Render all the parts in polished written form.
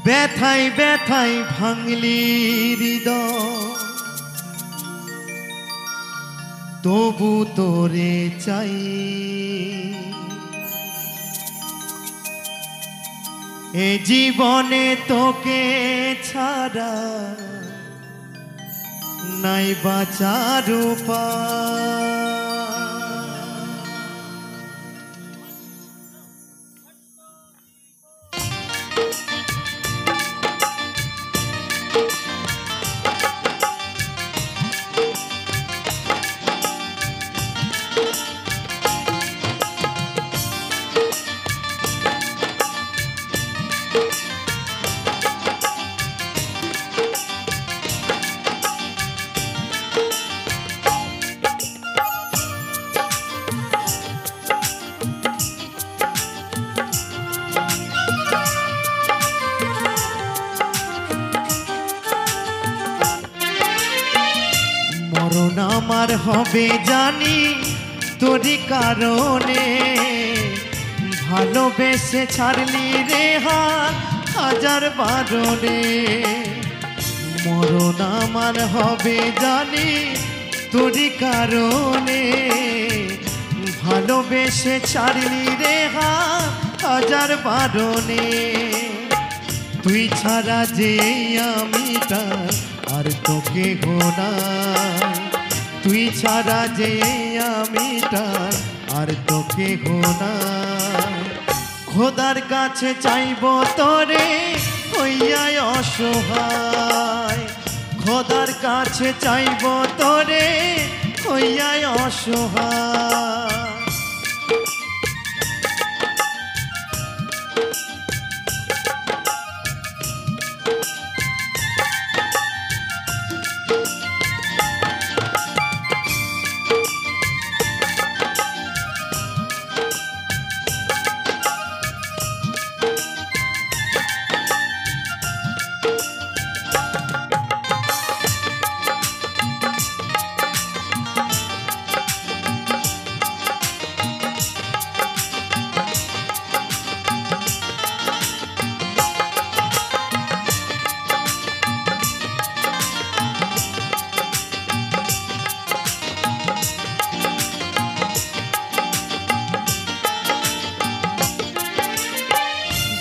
ব্যথায় ব্যথায় ভাঙলি হৃদয়, তবু তোরে চাই। এ জীবনে তোকে ছাড়া নাই বাঁচার উপায়। মরণ আমার হবে জানি তোরই কারণে, ভালোবেসে ছাড়লি রে হাজার বারণে। মরণ আমার হবে জানি তোরই কারণে, ভালোবেসে ছাড়লি রে হাজার বারণে। তুই ছাড়া যে আমিটা আর তোকে গোনাই, তুই ছাড়া যে আমিটা আর তোকে গোনাই। খোদার কাছে চাইব তোরে হইয়াই অসহায়, খোদার কাছে চাইব তোরে হইয়াই অসহায়।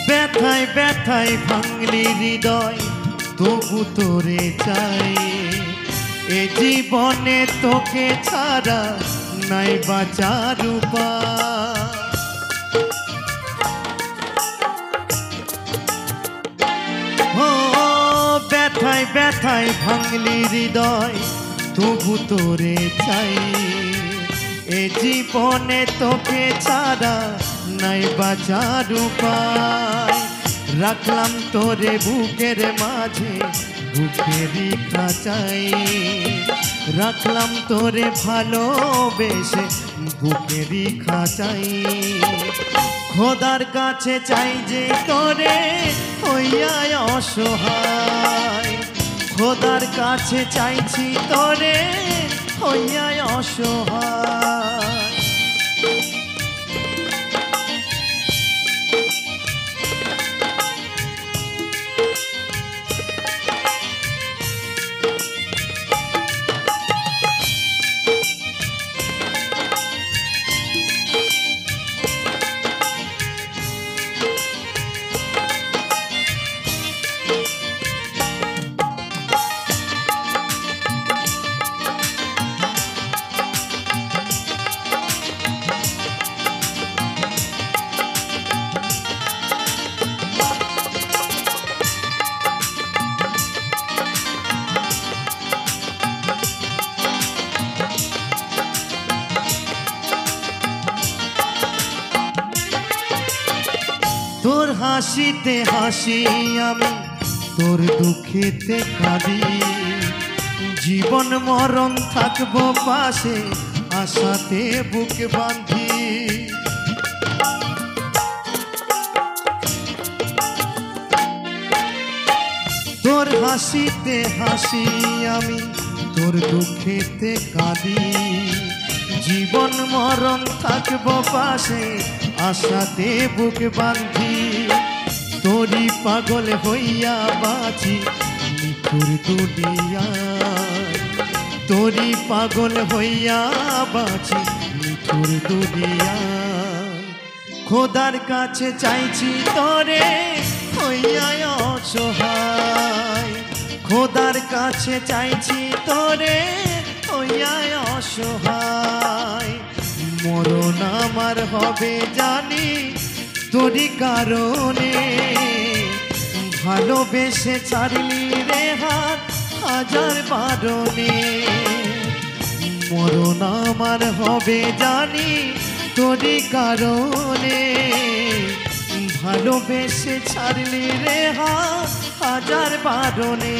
ব্যথায় ব্যথায় ভাঙলি হৃদয়, তবু তোরে চাই। এ জীবনে তোকে ছাড়া নাই বাঁচার উপায়। ও ব্যথায় ব্যথায় ভাঙলি হৃদয়, তবু তোরে চাই। এ জীবনে তোকে ছাড়া নাই বাঁচার উপায়। রাখলাম তোরে বুকের মাঝে বুকেরই খাঁচাই, রাখলাম তোরে ভালোবেসে বুকেরই খাঁচাই। খোদার কাছে চাই যে তোরে হইয়াই অসহায়, খোদার কাছে চাইছি তোরে হইয়াই অসহায়। তোর হাসিতে হাসি আমি, তোর দুঃখেতে কাঁদি। জীবন মরণ থাকবো পাশে, আশাতে বুক বাঁধি। তোর হাসিতে হাসি আমি, তোর দুঃখেতে কাঁদি। জীবন মরণ থাকবো পাশে, আশাতে বুক বাঁধি। তোরি পাগল হইয়া বাঁচি নিঠুর দুনিয়ায়, তোরি পাগল হইয়া বাঁচি নিঠুর দুনিয়ায়। খোদার কাছে চাইছি তোরে হইয়া অসহায়, খোদার কাছে চাইছি তোরে হইয়া অসহায়। মরণ আমার হবে জানি তোরি কারণে, ভালোবেসে ছাড়লি রে হাত হাজার বারণে। মরণ আমার হবে জানি তোরি কারণে, ভালোবেসে ছাড়লি রে হাত হাজার বারণে।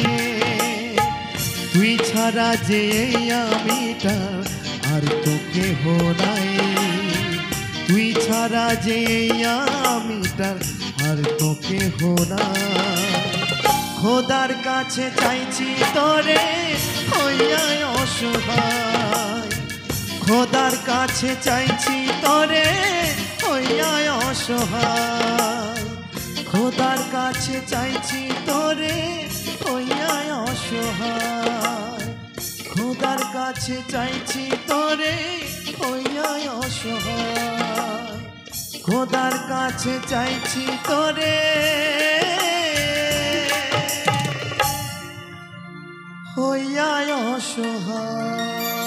তুই ছাড়া যে আমিটা আর তো কেহ নাই, তুই ছাড়া যে আমিটা আর তো কেহ নাই। খোদার কাছে চাইছি তোরে হইয়া অসহায়, খোদার কাছে চাইছি তোরে হইয়া অসহায়, খোদার কাছে চাইছি তোরে হইয়া অসহায়, খোদার কাছে চাইছি তোরে হইয়া অসহায়, খোদার কাছে চাইছি তোরে হইয়া অসহায়।